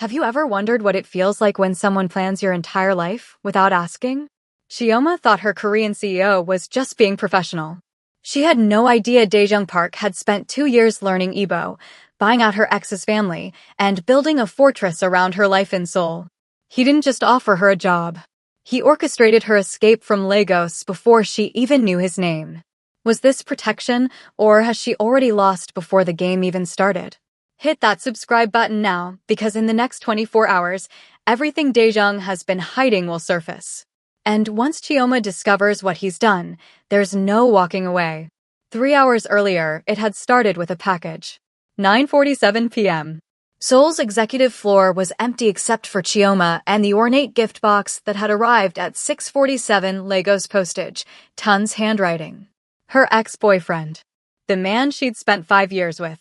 Have you ever wondered what it feels like when someone plans your entire life without asking? Chioma thought her Korean CEO was just being professional. She had no idea Daejung Park had spent 2 years learning Igbo, buying out her ex's family, and building a fortress around her life in Seoul. He didn't just offer her a job. He orchestrated her escape from Lagos before she even knew his name. Was this protection, or has she already lost before the game even started? Hit that subscribe button now, because in the next 24 hours, everything Daejung has been hiding will surface. And once Chioma discovers what he's done, there's no walking away. 3 hours earlier, it had started with a package. 9:47 p.m. Seoul's executive floor was empty except for Chioma and the ornate gift box that had arrived at 6:47 Lagos postage, Tun's handwriting. Her ex-boyfriend. The man she'd spent 5 years with.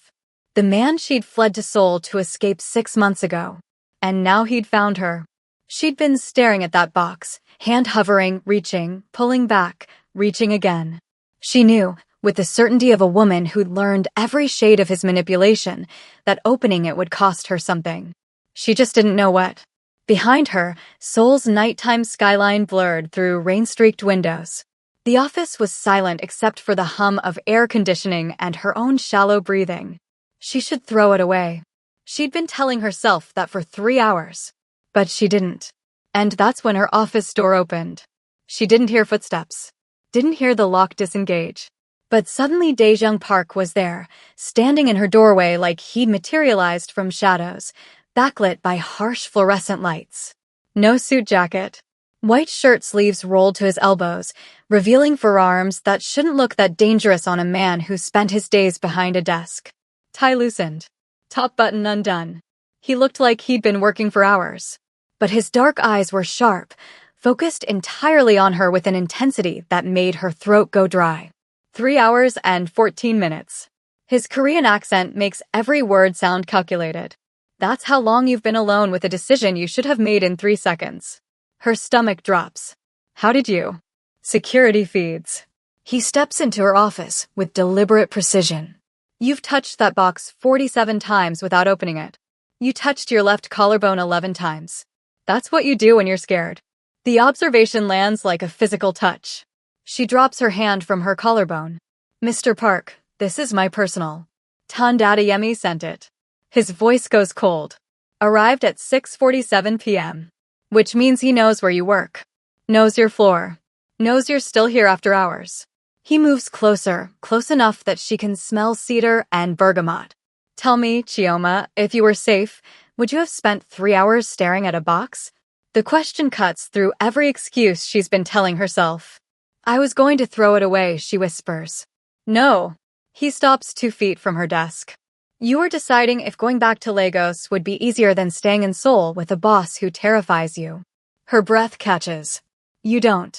The man she'd fled to Seoul to escape 6 months ago. And now he'd found her. She'd been staring at that box, hand hovering, reaching, pulling back, reaching again. She knew, with the certainty of a woman who'd learned every shade of his manipulation, that opening it would cost her something. She just didn't know what. Behind her, Seoul's nighttime skyline blurred through rain-streaked windows. The office was silent except for the hum of air conditioning and her own shallow breathing. She should throw it away. She'd been telling herself that for 3 hours. But she didn't. And that's when her office door opened. She didn't hear footsteps. Didn't hear the lock disengage. But suddenly Daejung Park was there, standing in her doorway like he'd materialized from shadows, backlit by harsh fluorescent lights. No suit jacket. White shirt sleeves rolled to his elbows, revealing forearms that shouldn't look that dangerous on a man who spent his days behind a desk. Tie loosened. Top button undone. He looked like he'd been working for hours. But his dark eyes were sharp, focused entirely on her with an intensity that made her throat go dry. 3 hours and 14 minutes. His Korean accent makes every word sound calculated. That's how long you've been alone with a decision you should have made in 3 seconds. Her stomach drops. How did you? Security feeds. He steps into her office with deliberate precision. You've touched that box 47 times without opening it. You touched your left collarbone 11 times. That's what you do when you're scared. The observation lands like a physical touch. She drops her hand from her collarbone. Mr. Park, this is my personal. Tan Dadayemi sent it. His voice goes cold. Arrived at 6:47 p.m. Which means he knows where you work. Knows your floor. Knows you're still here after hours. He moves closer, close enough that she can smell cedar and bergamot. Tell me, Chioma, if you were safe, would you have spent 3 hours staring at a box? The question cuts through every excuse she's been telling herself. I was going to throw it away, she whispers. No. He stops 2 feet from her desk. You were deciding if going back to Lagos would be easier than staying in Seoul with a boss who terrifies you. Her breath catches. You don't.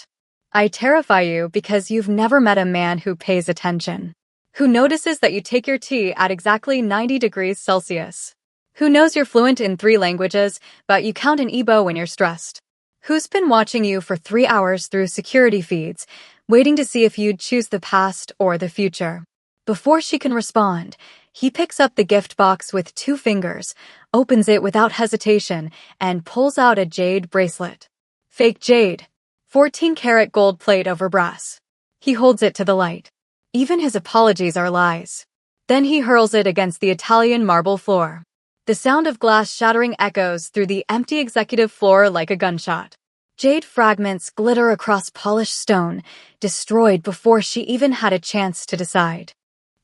I terrify you because you've never met a man who pays attention. Who notices that you take your tea at exactly 90 degrees Celsius. Who knows you're fluent in 3 languages, but you count in Igbo when you're stressed. Who's been watching you for 3 hours through security feeds, waiting to see if you'd choose the past or the future. Before she can respond, he picks up the gift box with 2 fingers, opens it without hesitation, and pulls out a jade bracelet. Fake jade. 14-karat gold plate over brass. He holds it to the light. Even his apologies are lies. Then he hurls it against the Italian marble floor. The sound of glass shattering echoes through the empty executive floor like a gunshot. Jade fragments glitter across polished stone, destroyed before she even had a chance to decide.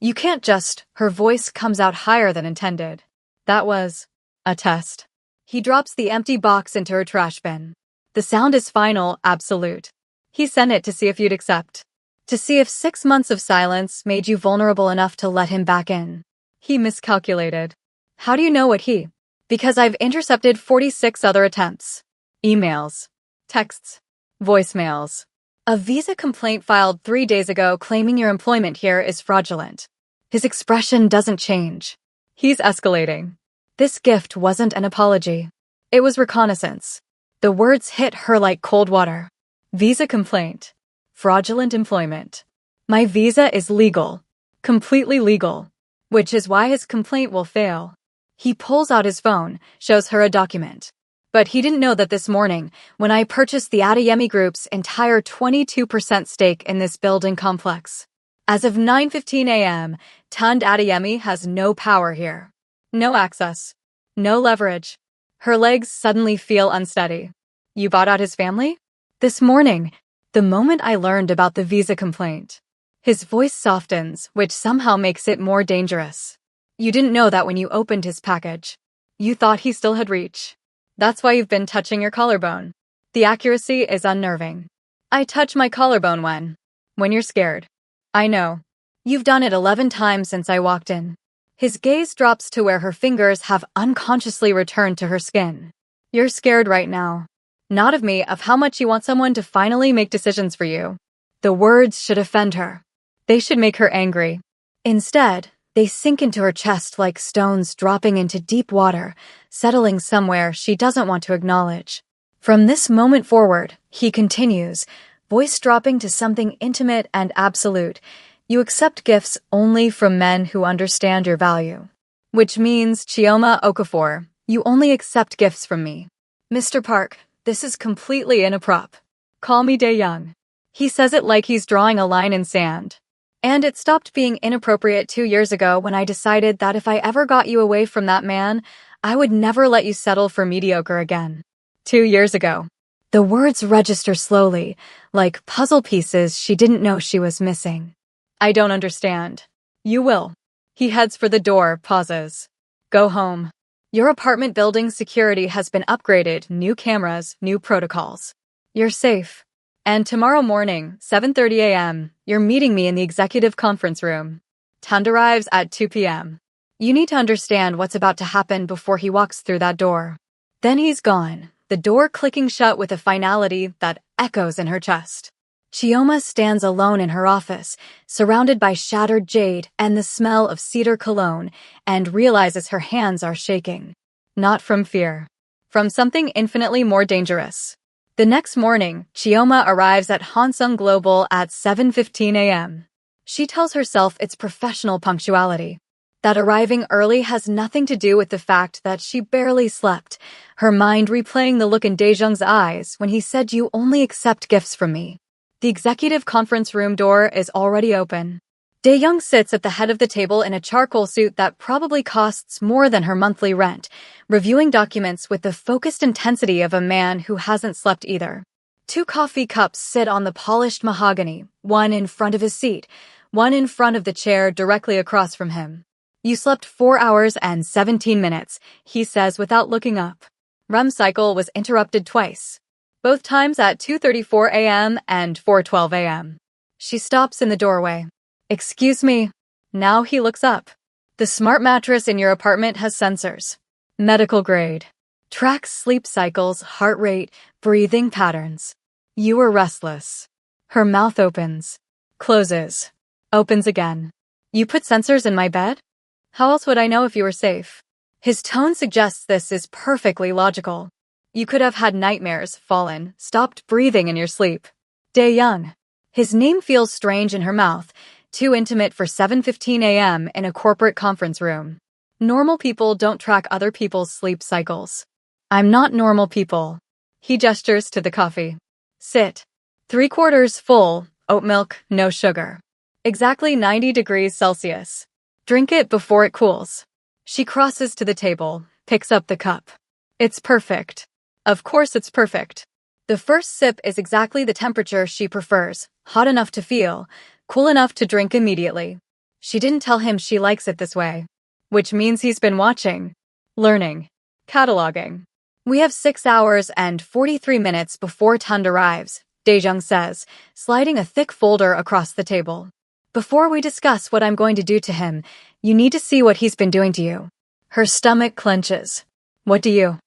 You can't just, her voice comes out higher than intended. That was a test. He drops the empty box into her trash bin. The sound is final, absolute. He sent it to see if you'd accept. To see if 6 months of silence made you vulnerable enough to let him back in. He miscalculated. How do you know what he? Because I've intercepted 46 other attempts. Emails. Texts. Voicemails. A visa complaint filed 3 days ago claiming your employment here is fraudulent. His expression doesn't change. He's escalating. This gift wasn't an apology. It was reconnaissance. The words hit her like cold water. Visa complaint. Fraudulent employment. My visa is legal. Completely legal. Which is why his complaint will fail. He pulls out his phone, shows her a document. But he didn't know that this morning, when I purchased the Adeyemi Group's entire 22% stake in this building complex. As of 9:15 a.m., Tund Adeyemi has no power here. No access. No leverage. Her legs suddenly feel unsteady. You bought out his family? This morning, the moment I learned about the visa complaint. His voice softens, which somehow makes it more dangerous. You didn't know that when you opened his package. You thought he still had reach. That's why you've been touching your collarbone. The accuracy is unnerving. I touch my collarbone when you're scared. I know. You've done it 11 times since I walked in. His gaze drops to where her fingers have unconsciously returned to her skin. You're scared right now. Not of me, of how much you want someone to finally make decisions for you. The words should offend her. They should make her angry. Instead, they sink into her chest like stones dropping into deep water, settling somewhere she doesn't want to acknowledge. From this moment forward, he continues, voice dropping to something intimate and absolute. You accept gifts only from men who understand your value. Which means, Chioma Okafor, you only accept gifts from me. Mr. Park, this is completely inappropriate. Call me Dae-young. He says it like he's drawing a line in sand. And it stopped being inappropriate 2 years ago when I decided that if I ever got you away from that man, I would never let you settle for mediocre again. 2 years ago. The words register slowly, like puzzle pieces she didn't know she was missing. I don't understand. You will. He heads for the door, pauses. Go home. Your apartment building's security has been upgraded, new cameras, new protocols. You're safe. And tomorrow morning, 7:30 a.m., you're meeting me in the executive conference room. Tund arrives at 2 p.m. You need to understand what's about to happen before he walks through that door. Then he's gone, the door clicking shut with a finality that echoes in her chest. Chioma stands alone in her office, surrounded by shattered jade and the smell of cedar cologne, and realizes her hands are shaking. Not from fear. From something infinitely more dangerous. The next morning, Chioma arrives at Hansung Global at 7:15 a.m. She tells herself it's professional punctuality. That arriving early has nothing to do with the fact that she barely slept, her mind replaying the look in Dae-jung's eyes when he said you only accept gifts from me. The executive conference room door is already open. Dae-young sits at the head of the table in a charcoal suit that probably costs more than her monthly rent, reviewing documents with the focused intensity of a man who hasn't slept either. 2 coffee cups sit on the polished mahogany, one in front of his seat, one in front of the chair directly across from him. You slept 4 hours and 17 minutes, he says without looking up. REM cycle was interrupted twice. Both times at 2:34 a.m. and 4:12 a.m. She stops in the doorway. Excuse me. Now he looks up. The smart mattress in your apartment has sensors. Medical grade. Tracks sleep cycles, heart rate, breathing patterns. You were restless. Her mouth opens. Closes. Opens again. You put sensors in my bed? How else would I know if you were safe? His tone suggests this is perfectly logical. You could have had nightmares, fallen, stopped breathing in your sleep. Dae-young. His name feels strange in her mouth, too intimate for 7:15 a.m. in a corporate conference room. Normal people don't track other people's sleep cycles. I'm not normal people. He gestures to the coffee. Sit. 3/4 full, oat milk, no sugar. Exactly 90 degrees Celsius. Drink it before it cools. She crosses to the table, picks up the cup. It's perfect. Of course it's perfect. The first sip is exactly the temperature she prefers, hot enough to feel, cool enough to drink immediately. She didn't tell him she likes it this way. Which means he's been watching, learning, cataloging. We have 6 hours and 43 minutes before Tund arrives, Dae-jung says, sliding a thick folder across the table. Before we discuss what I'm going to do to him, you need to see what he's been doing to you. Her stomach clenches. What do you?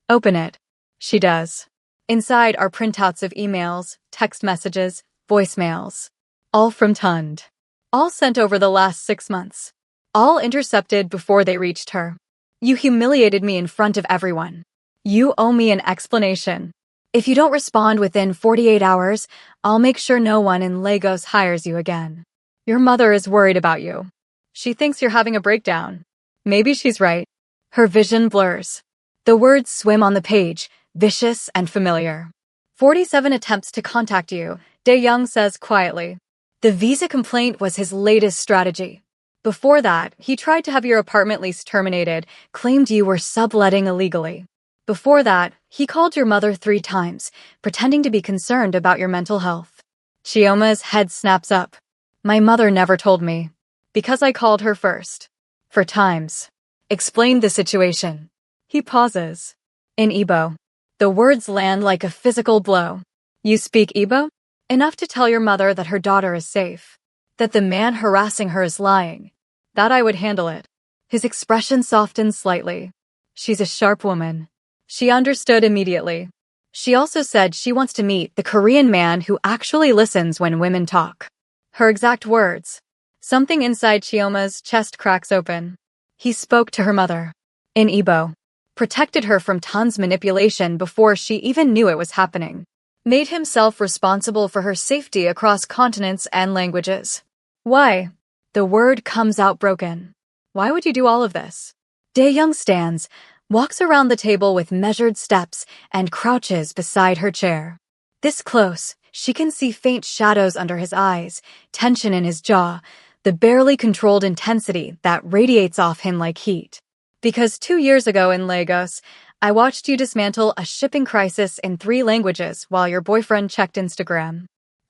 Open it. She does. Inside are printouts of emails, text messages, voicemails. All from Tund. All sent over the last 6 months. All intercepted before they reached her. You humiliated me in front of everyone. You owe me an explanation. If you don't respond within 48 hours, I'll make sure no one in Lagos hires you again. Your mother is worried about you. She thinks you're having a breakdown. Maybe she's right. Her vision blurs. The words swim on the page, vicious and familiar. 47 attempts to contact you, Dae-young says quietly. The visa complaint was his latest strategy. Before that, he tried to have your apartment lease terminated, claimed you were subletting illegally. Before that, he called your mother 3 times, pretending to be concerned about your mental health. Chioma's head snaps up. My mother never told me. Because I called her first. For times. Explained the situation. He pauses. In Igbo. The words land like a physical blow. You speak Igbo? Enough to tell your mother that her daughter is safe. That the man harassing her is lying. That I would handle it. His expression softened slightly. She's a sharp woman. She understood immediately. She also said she wants to meet the Korean man who actually listens when women talk. Her exact words. Something inside Chioma's chest cracks open. He spoke to her mother. In Igbo. Protected her from Tun's manipulation before she even knew it was happening. Made himself responsible for her safety across continents and languages. Why? The word comes out broken. Why would you do all of this? Dae-young stands, walks around the table with measured steps, and crouches beside her chair. This close, she can see faint shadows under his eyes, tension in his jaw, the barely controlled intensity that radiates off him like heat. Because 2 years ago in Lagos, I watched you dismantle a shipping crisis in 3 languages while your boyfriend checked Instagram.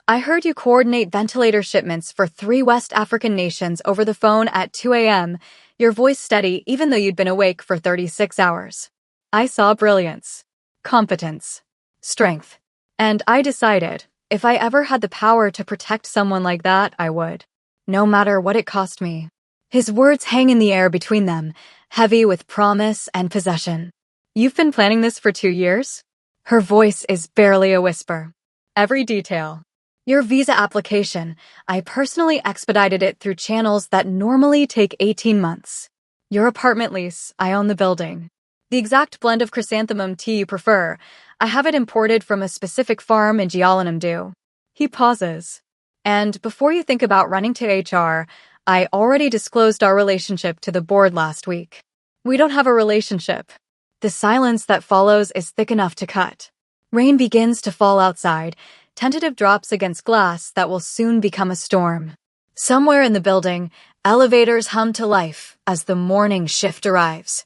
I heard you coordinate ventilator shipments for 3 West African nations over the phone at 2 a.m., your voice steady even though you'd been awake for 36 hours. I saw brilliance, competence, strength. And I decided, if I ever had the power to protect someone like that, I would. No matter what it cost me. His words hang in the air between them, heavy with promise and possession. You've been planning this for 2 years? Her voice is barely a whisper. Every detail. Your visa application, I personally expedited it through channels that normally take 18 months. Your apartment lease, I own the building. The exact blend of chrysanthemum tea you prefer, I have it imported from a specific farm in Jeollanam-do. He pauses. And before you think about running to HR, I already disclosed our relationship to the board last week. We don't have a relationship. The silence that follows is thick enough to cut. Rain begins to fall outside, tentative drops against glass that will soon become a storm. Somewhere in the building, elevators hum to life as the morning shift arrives.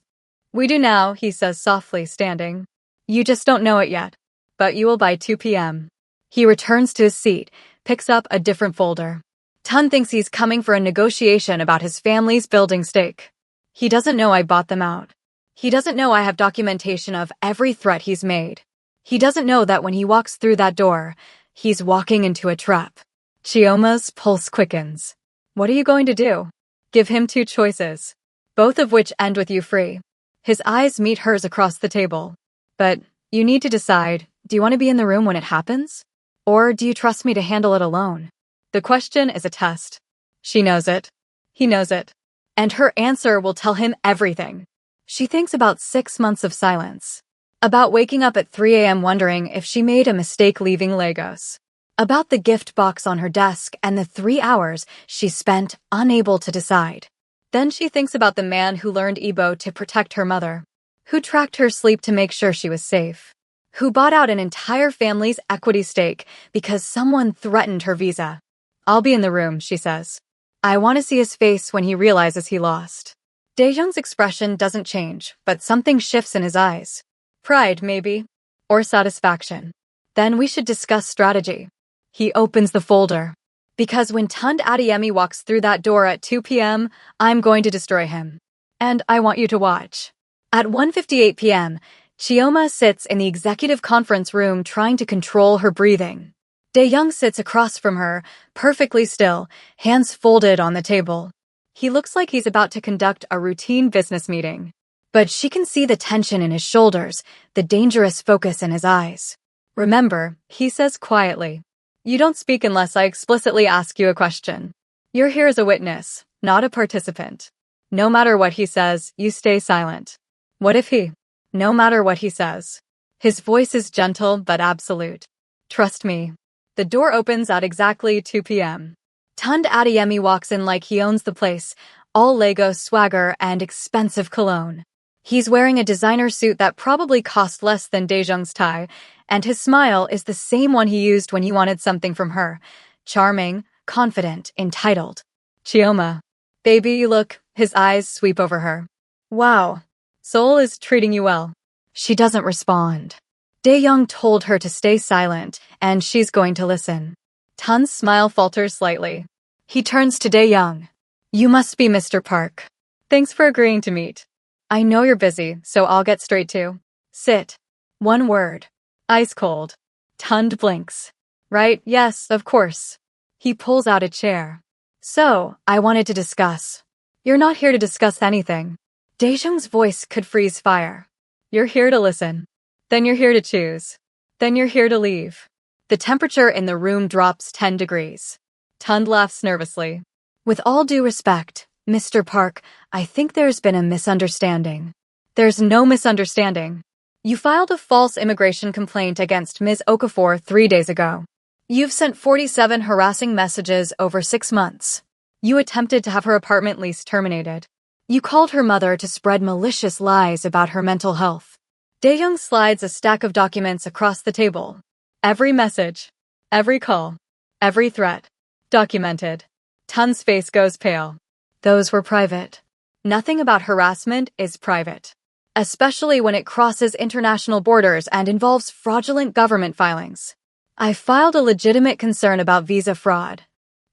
We do now, he says softly, standing. You just don't know it yet. But you will by 2 p.m. He returns to his seat, picks up a different folder. Tun thinks he's coming for a negotiation about his family's building stake. He doesn't know I bought them out. He doesn't know I have documentation of every threat he's made. He doesn't know that when he walks through that door, he's walking into a trap. Chioma's pulse quickens. What are you going to do? Give him 2 choices, both of which end with you free. His eyes meet hers across the table. But you need to decide, do you want to be in the room when it happens? Or do you trust me to handle it alone? The question is a test. She knows it. He knows it. And her answer will tell him everything. She thinks about 6 months of silence. About waking up at 3 a.m. wondering if she made a mistake leaving Lagos. About the gift box on her desk and the 3 hours she spent unable to decide. Then she thinks about the man who learned Igbo to protect her mother. Who tracked her sleep to make sure she was safe. Who bought out an entire family's equity stake because someone threatened her visa. I'll be in the room, she says. I want to see his face when he realizes he lost. Dae-young's expression doesn't change, but something shifts in his eyes. Pride, maybe. Or satisfaction. Then we should discuss strategy. He opens the folder. Because when Tund Adeyemi walks through that door at 2 p.m., I'm going to destroy him. And I want you to watch. At 1:58 p.m., Chioma sits in the executive conference room trying to control her breathing. Dae-young sits across from her, perfectly still, hands folded on the table. He looks like he's about to conduct a routine business meeting. But she can see the tension in his shoulders, the dangerous focus in his eyes. Remember, he says quietly, you don't speak unless I explicitly ask you a question. You're here as a witness, not a participant. No matter what he says, you stay silent. What if he? No matter what he says. His voice is gentle but absolute. Trust me. The door opens at exactly 2 p.m. Tund Adeyemi walks in like he owns the place, all Lagos swagger and expensive cologne. He's wearing a designer suit that probably cost less than Daejeong's tie, and his smile is the same one he used when he wanted something from her. Charming, confident, entitled. Chioma. Baby, you look. His eyes sweep over her. Wow. Seoul is treating you well. She doesn't respond. Daejeong told her to stay silent, and she's going to listen. Tun's smile falters slightly. He turns to Daejeong. You must be Mr. Park. Thanks for agreeing to meet. I know you're busy, so I'll get straight to. Sit. One word. Ice cold. Tund blinks. Right, yes, of course. He pulls out a chair. So, I wanted to discuss. You're not here to discuss anything. Daejeong's voice could freeze fire. You're here to listen. Then you're here to choose. Then you're here to leave. The temperature in the room drops 10 degrees. Tund laughs nervously. With all due respect, Mr. Park, I think there's been a misunderstanding. There's no misunderstanding. You filed a false immigration complaint against Ms. Okafor 3 days ago. You've sent 47 harassing messages over 6 months. You attempted to have her apartment lease terminated. You called her mother to spread malicious lies about her mental health. Daejeong slides a stack of documents across the table. Every message, every call, every threat. Documented. Tun's face goes pale. Those were private. Nothing about harassment is private. Especially when it crosses international borders and involves fraudulent government filings. I filed a legitimate concern about visa fraud.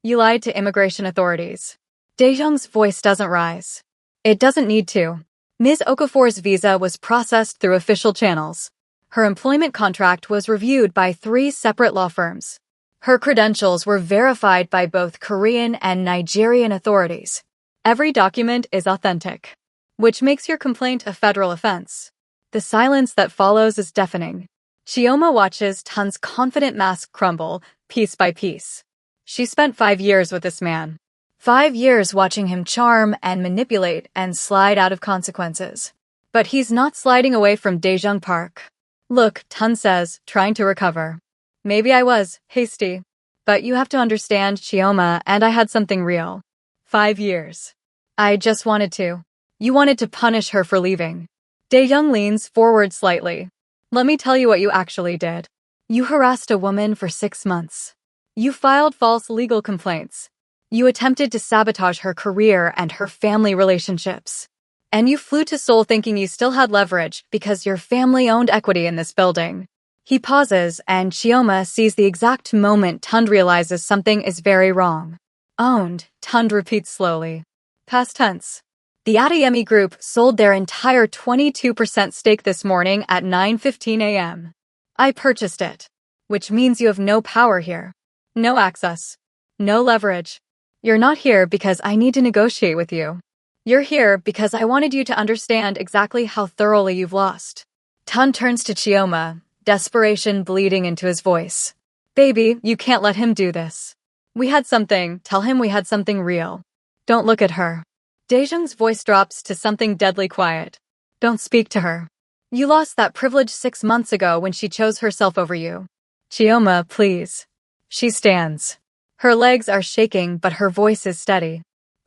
You lied to immigration authorities. Daejeong's voice doesn't rise. It doesn't need to. Ms. Okafor's visa was processed through official channels. Her employment contract was reviewed by 3 separate law firms. Her credentials were verified by both Korean and Nigerian authorities. Every document is authentic, which makes your complaint a federal offense. The silence that follows is deafening. Chioma watches Tun's confident mask crumble, piece by piece. She spent 5 years with this man. 5 years watching him charm and manipulate and slide out of consequences. But he's not sliding away from Daejeong Park. Look, Tun says, trying to recover. Maybe I was hasty. But you have to understand, Chioma, and I had something real. 5 years. I just wanted to. You wanted to punish her for leaving. Daejeong leans forward slightly. Let me tell you what you actually did. You harassed a woman for 6 months. You filed false legal complaints. You attempted to sabotage her career and her family relationships. And you flew to Seoul thinking you still had leverage because your family owned equity in this building. He pauses, and Chioma sees the exact moment Tund realizes something is very wrong. Owned, Tund repeats slowly. Past tense. The Adeyemi Group sold their entire 22% stake this morning at 9:15 a.m. I purchased it. Which means you have no power here. No access. No leverage. You're not here because I need to negotiate with you. You're here because I wanted you to understand exactly how thoroughly you've lost. Tund turns to Chioma, desperation bleeding into his voice. Baby, you can't let him do this. Tell him we had something real. Don't look at her. Daejeong's voice drops to something deadly quiet. Don't speak to her. You lost that privilege 6 months ago when she chose herself over you. Chioma, please. She stands. Her legs are shaking, but her voice is steady.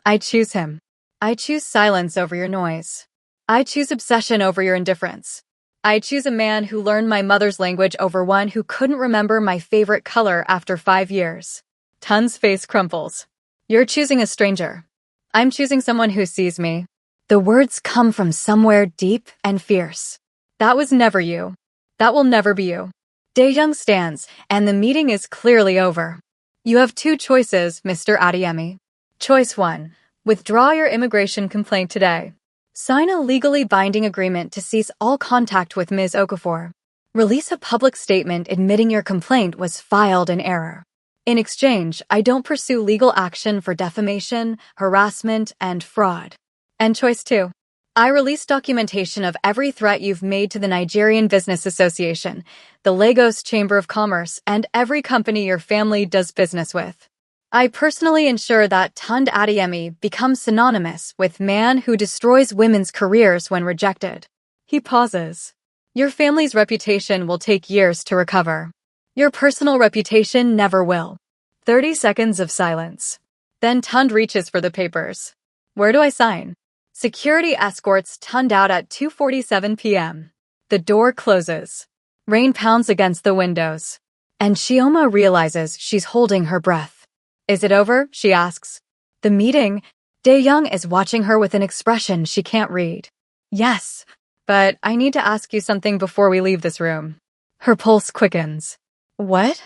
I choose him. I choose silence over your noise. I choose obsession over your indifference. I choose a man who learned my mother's language over one who couldn't remember my favorite color after 5 years. Tun's face crumples. You're choosing a stranger. I'm choosing someone who sees me. The words come from somewhere deep and fierce. That was never you. That will never be you. Daejeong stands, and the meeting is clearly over. You have 2 choices, Mr. Adeyemi. Choice 1. Withdraw your immigration complaint today. Sign a legally binding agreement to cease all contact with Ms. Okafor. Release a public statement admitting your complaint was filed in error. In exchange, I don't pursue legal action for defamation, harassment, and fraud. And choice 2. I release documentation of every threat you've made to the Nigerian Business Association, the Lagos Chamber of Commerce, and every company your family does business with. I personally ensure that Tund Adeyemi becomes synonymous with man who destroys women's careers when rejected. He pauses. Your family's reputation will take years to recover. Your personal reputation never will. 30 seconds of silence. Then Tund reaches for the papers. Where do I sign? Security escorts tunned out at 2:47 p.m. The door closes. Rain pounds against the windows. And Chioma realizes she's holding her breath. Is it over? She asks. The meeting. Dae-young is watching her with an expression she can't read. Yes, but I need to ask you something before we leave this room. Her pulse quickens. What?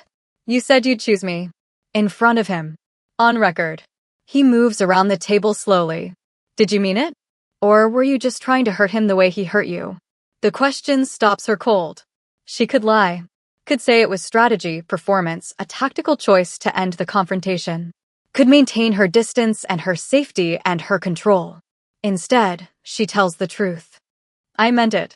You said you'd choose me. In front of him. On record. He moves around the table slowly. Did you mean it? Or were you just trying to hurt him the way he hurt you? The question stops her cold. She could lie. Could say it was strategy, performance, a tactical choice to end the confrontation. Could maintain her distance and her safety and her control. Instead, she tells the truth. I meant it.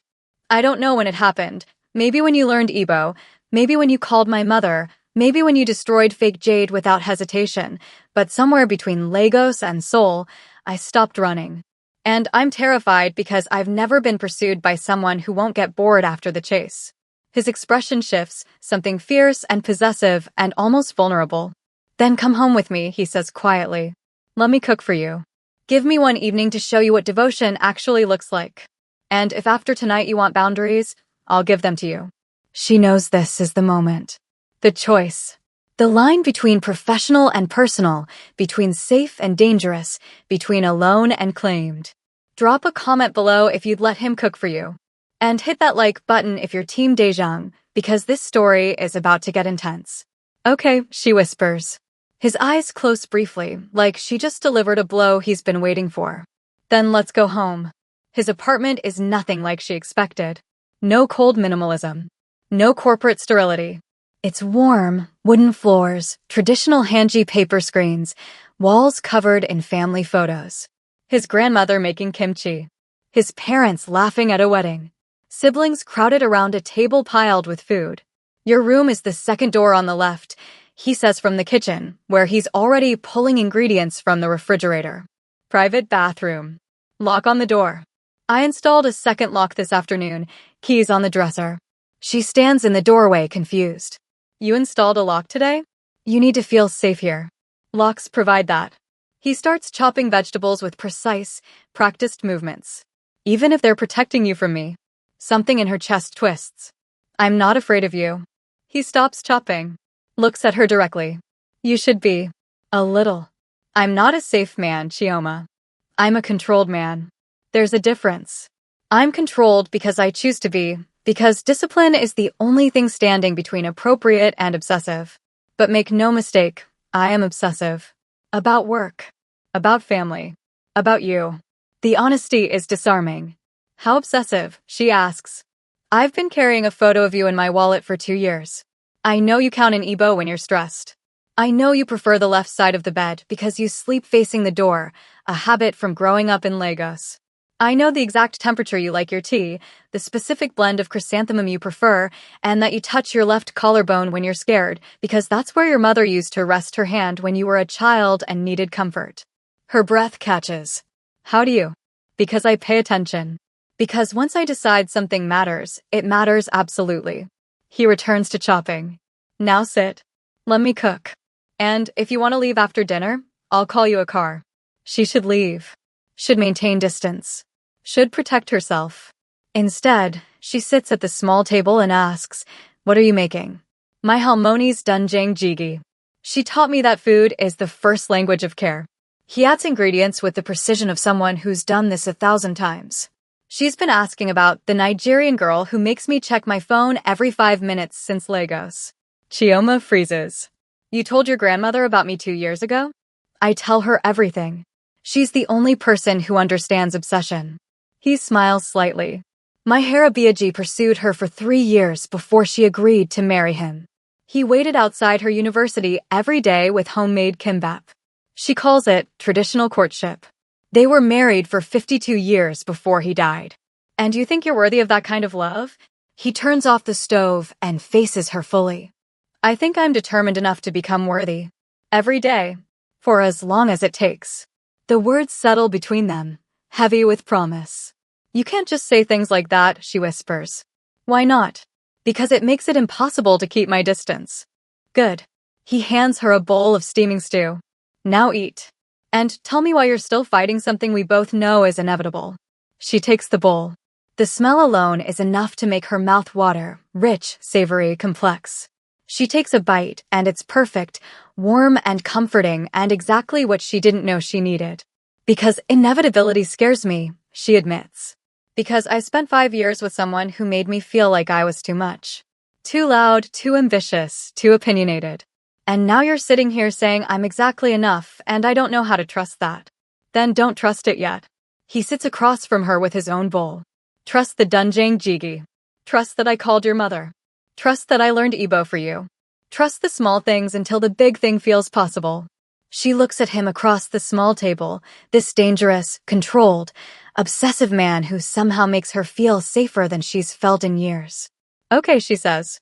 I don't know when it happened. Maybe when you learned Igbo, maybe when you called my mother, maybe when you destroyed fake Jade without hesitation, but somewhere between Lagos and Seoul, I stopped running. And I'm terrified because I've never been pursued by someone who won't get bored after the chase. His expression shifts, something fierce and possessive and almost vulnerable. Then come home with me, he says quietly. Let me cook for you. Give me one evening to show you what devotion actually looks like. And if after tonight you want boundaries, I'll give them to you. She knows this is the moment. The choice. The line between professional and personal, between safe and dangerous, between alone and claimed. Drop a comment below if you'd let him cook for you. And hit that like button if you're Team Dae-young, because this story is about to get intense. Okay, she whispers. His eyes close briefly, like she just delivered a blow he's been waiting for. Then let's go home. His apartment is nothing like she expected. No cold minimalism. No corporate sterility. It's warm, wooden floors, traditional Hanji paper screens, walls covered in family photos. His grandmother making kimchi. His parents laughing at a wedding. Siblings crowded around a table piled with food. Your room is the second door on the left, he says from the kitchen, where he's already pulling ingredients from the refrigerator. Private bathroom. Lock on the door. I installed a second lock this afternoon, keys on the dresser. She stands in the doorway, confused. You installed a lock today? You need to feel safe here. Locks provide that. He starts chopping vegetables with precise, practiced movements. Even if they're protecting you from me. Something in her chest twists. I'm not afraid of you. He stops chopping. Looks at her directly. You should be. A little. I'm not a safe man, Chioma. I'm a controlled man. There's a difference. I'm controlled because I choose to be, because discipline is the only thing standing between appropriate and obsessive. But make no mistake, I am obsessive. About work. About family. About you. The honesty is disarming. How obsessive? She asks. I've been carrying a photo of you in my wallet for 2 years. I know you count in Igbo when you're stressed. I know you prefer the left side of the bed because you sleep facing the door, a habit from growing up in Lagos. I know the exact temperature you like your tea, the specific blend of chrysanthemum you prefer, and that you touch your left collarbone when you're scared, because that's where your mother used to rest her hand when you were a child and needed comfort. Her breath catches. How do you? Because I pay attention. Because once I decide something matters, it matters absolutely. He returns to chopping. Now sit. Let me cook. And if you want to leave after dinner, I'll call you a car. She should leave. Should maintain distance. Should protect herself. Instead, she sits at the small table and asks, what are you making? My halmoni's doenjang jjigae. She taught me that food is the first language of care. He adds ingredients with the precision of someone who's done this 1,000 times. She's been asking about the Nigerian girl who makes me check my phone every 5 minutes since Lagos. Chioma freezes. You told your grandmother about me 2 years ago? I tell her everything. She's the only person who understands obsession. He smiles slightly. My Harabiaji pursued her for 3 years before she agreed to marry him. He waited outside her university every day with homemade kimbap. She calls it traditional courtship. They were married for 52 years before he died. And you think you're worthy of that kind of love? He turns off the stove and faces her fully. I think I'm determined enough to become worthy. Every day. For as long as it takes. The words settle between them, heavy with promise. You can't just say things like that, she whispers. Why not? Because it makes it impossible to keep my distance. Good. He hands her a bowl of steaming stew. Now eat. And tell me why you're still fighting something we both know is inevitable. She takes the bowl. The smell alone is enough to make her mouth water, rich, savory, complex. She takes a bite, and it's perfect, warm and comforting, and exactly what she didn't know she needed. Because inevitability scares me, she admits. Because I spent 5 years with someone who made me feel like I was too much. Too loud, too ambitious, too opinionated. And now you're sitting here saying I'm exactly enough, and I don't know how to trust that. Then don't trust it yet. He sits across from her with his own bowl. Trust the Dunjang Jigi. Trust that I called your mother. Trust that I learned Igbo for you. Trust the small things until the big thing feels possible. She looks at him across the small table, this dangerous, controlled, obsessive man who somehow makes her feel safer than she's felt in years. Okay, she says.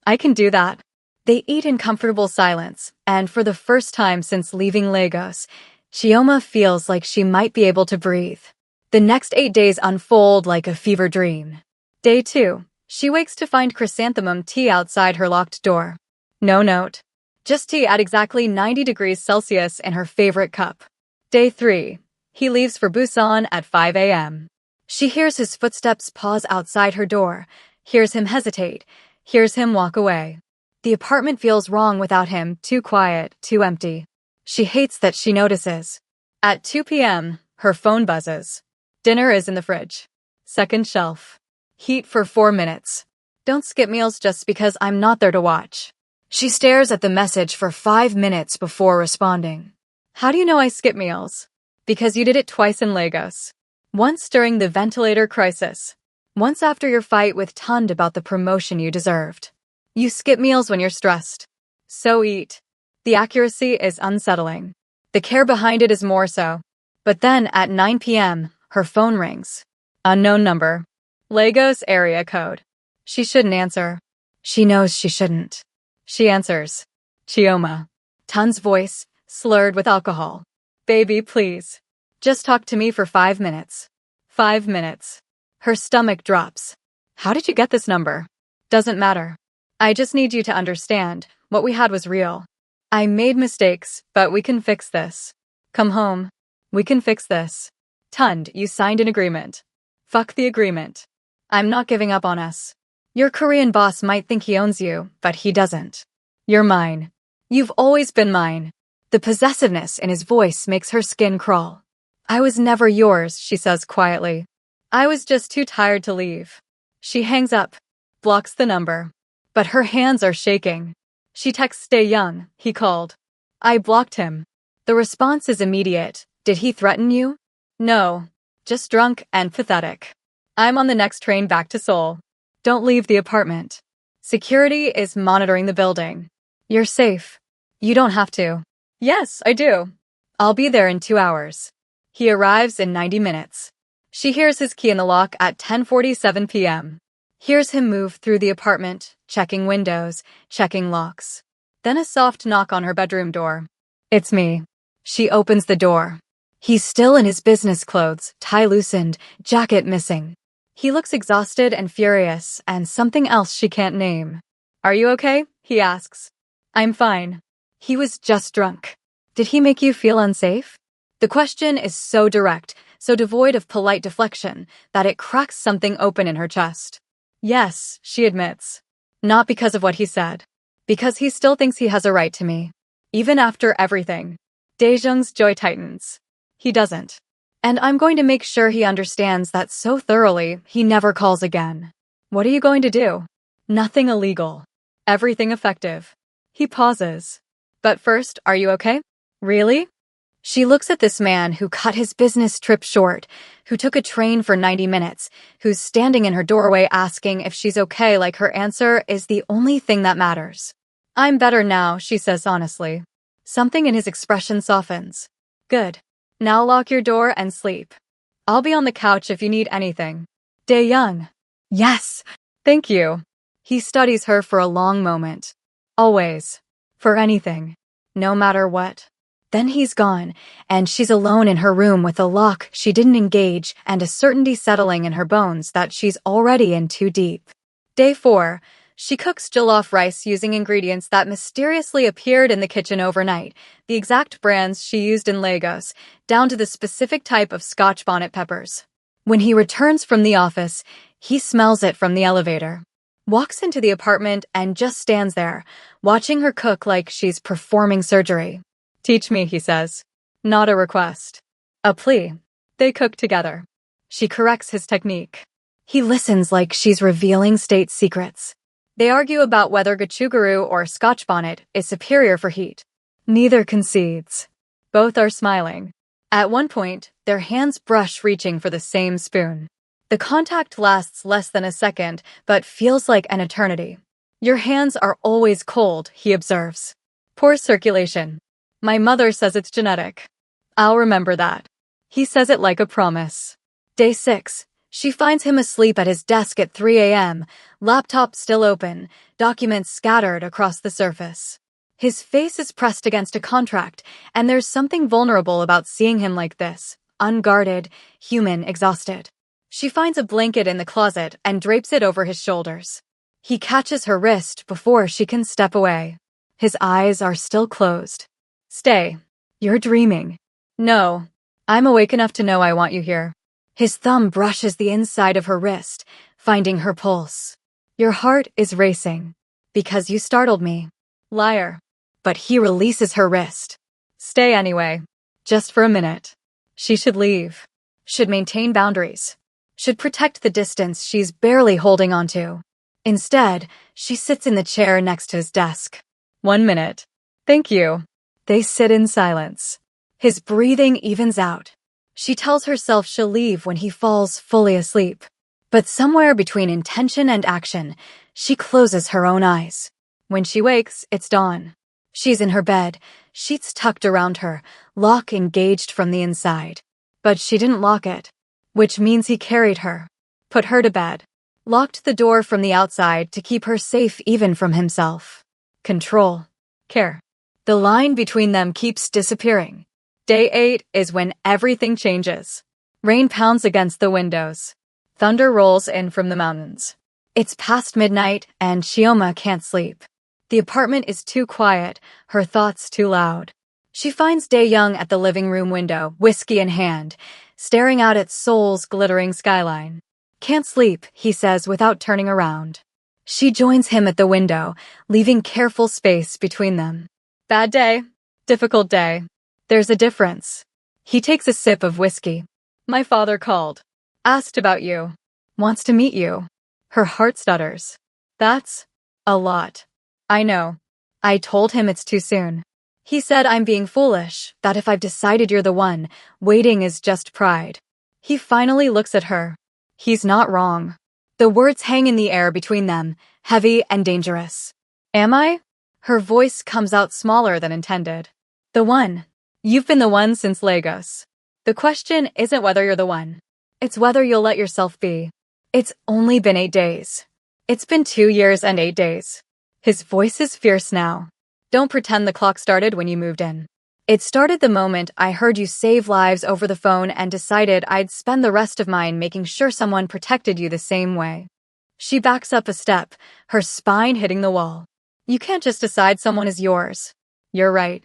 I can do that. They eat in comfortable silence, and for the first time since leaving Lagos, Chioma feels like she might be able to breathe. The next 8 days unfold like a fever dream. Day 2. She wakes to find chrysanthemum tea outside her locked door. No note. Just tea at exactly 90 degrees Celsius in her favorite cup. Day 3. He leaves for Busan at 5 a.m. She hears his footsteps pause outside her door, hears him hesitate, hears him walk away. The apartment feels wrong without him, too quiet, too empty. She hates that she notices. At 2 p.m., her phone buzzes. Dinner is in the fridge. Second shelf. Heat for 4 minutes. Don't skip meals just because I'm not there to watch. She stares at the message for 5 minutes before responding. How do you know I skip meals? Because you did it twice in Lagos. Once during the ventilator crisis. Once after your fight with Tund about the promotion you deserved. You skip meals when you're stressed. So eat. The accuracy is unsettling. The care behind it is more so. But then at 9 p.m., her phone rings. Unknown number. Lagos area code. She shouldn't answer. She knows she shouldn't. She answers. Chioma. Tund's voice, slurred with alcohol. Baby, please. Just talk to me for 5 minutes. 5 minutes. Her stomach drops. How did you get this number? Doesn't matter. I just need you to understand, what we had was real. I made mistakes, but we can fix this. Come home. We can fix this. Tund, you signed an agreement. Fuck the agreement. I'm not giving up on us. Your Korean boss might think he owns you, but he doesn't. You're mine. You've always been mine. The possessiveness in his voice makes her skin crawl. I was never yours, she says quietly. I was just too tired to leave. She hangs up, blocks the number. But her hands are shaking. She texts Dae-young, he called. I blocked him. The response is immediate. Did he threaten you? No. Just drunk and pathetic. I'm on the next train back to Seoul. Don't leave the apartment. Security is monitoring the building. You're safe. You don't have to. Yes, I do. I'll be there in 2 hours. He arrives in 90 minutes. She hears his key in the lock at 10:47 p.m. Hears him move through the apartment, checking windows, checking locks. Then a soft knock on her bedroom door. It's me. She opens the door. He's still in his business clothes, tie loosened, jacket missing. He looks exhausted and furious, and something else she can't name. Are you okay? He asks. I'm fine. He was just drunk. Did he make you feel unsafe? The question is so direct, so devoid of polite deflection, that it cracks something open in her chest. Yes, she admits. Not because of what he said. Because he still thinks he has a right to me. Even after everything. Dae-jung's joy tightens. He doesn't. And I'm going to make sure he understands that so thoroughly, he never calls again. What are you going to do? Nothing illegal. Everything effective. He pauses. But first, are you okay? Really? She looks at this man who cut his business trip short, who took a train for 90 minutes, who's standing in her doorway asking if she's okay like her answer is the only thing that matters. I'm better now, she says honestly. Something in his expression softens. Good. Now lock your door and sleep. I'll be on the couch if you need anything. Dae-young. Yes. Thank you. He studies her for a long moment. Always. For anything. No matter what. Then he's gone, and she's alone in her room with a lock she didn't engage and a certainty settling in her bones that she's already in too deep. Day 4. She cooks jollof rice using ingredients that mysteriously appeared in the kitchen overnight, the exact brands she used in Lagos, down to the specific type of Scotch bonnet peppers. When he returns from the office, he smells it from the elevator, walks into the apartment and just stands there, watching her cook like she's performing surgery. "Teach me," he says. Not a request. A plea. They cook together. She corrects his technique. He listens like she's revealing state secrets. They argue about whether gochugaru or Scotch bonnet is superior for heat. Neither concedes. Both are smiling. At one point, their hands brush reaching for the same spoon. The contact lasts less than a second, but feels like an eternity. "Your hands are always cold," he observes. "Poor circulation. My mother says it's genetic." "I'll remember that." He says it like a promise. Day 6. She finds him asleep at his desk at 3 a.m., laptop still open, documents scattered across the surface. His face is pressed against a contract, and there's something vulnerable about seeing him like this, unguarded, human, exhausted. She finds a blanket in the closet and drapes it over his shoulders. He catches her wrist before she can step away. His eyes are still closed. "Stay. You're dreaming." "No. I'm awake enough to know I want you here." His thumb brushes the inside of her wrist, finding her pulse. "Your heart is racing. Because you startled me." Liar. But he releases her wrist. "Stay anyway. Just for a minute." She should leave. Should maintain boundaries. Should protect the distance she's barely holding onto. Instead, she sits in the chair next to his desk. "1 minute. Thank you." They sit in silence. His breathing evens out. She tells herself she'll leave when he falls fully asleep. But somewhere between intention and action, she closes her own eyes. When she wakes, it's dawn. She's in her bed, sheets tucked around her, lock engaged from the inside. But she didn't lock it, which means he carried her, put her to bed, locked the door from the outside to keep her safe even from himself. Control. Care. The line between them keeps disappearing. Day 8 is when everything changes. Rain pounds against the windows. Thunder rolls in from the mountains. It's past midnight and Chioma can't sleep. The apartment is too quiet, her thoughts too loud. She finds Dae-young at the living room window, whiskey in hand, staring out at Seoul's glittering skyline. "Can't sleep," he says without turning around. She joins him at the window, leaving careful space between them. "Bad day. Difficult day. There's a difference." He takes a sip of whiskey. "My father called. Asked about you. Wants to meet you." Her heart stutters. "That's a lot." "I know. I told him it's too soon. He said I'm being foolish, that if I've decided you're the one, waiting is just pride." He finally looks at her. He's not wrong. The words hang in the air between them, heavy and dangerous. "Am I?" Her voice comes out smaller than intended. "The one. You've been the one since Lagos. The question isn't whether you're the one. It's whether you'll let yourself be. It's only been 8 days. It's been 2 years and 8 days. His voice is fierce now. "Don't pretend the clock started when you moved in. It started the moment I heard you save lives over the phone and decided I'd spend the rest of mine making sure someone protected you the same way." She backs up a step, her spine hitting the wall. "You can't just decide someone is yours." "You're right.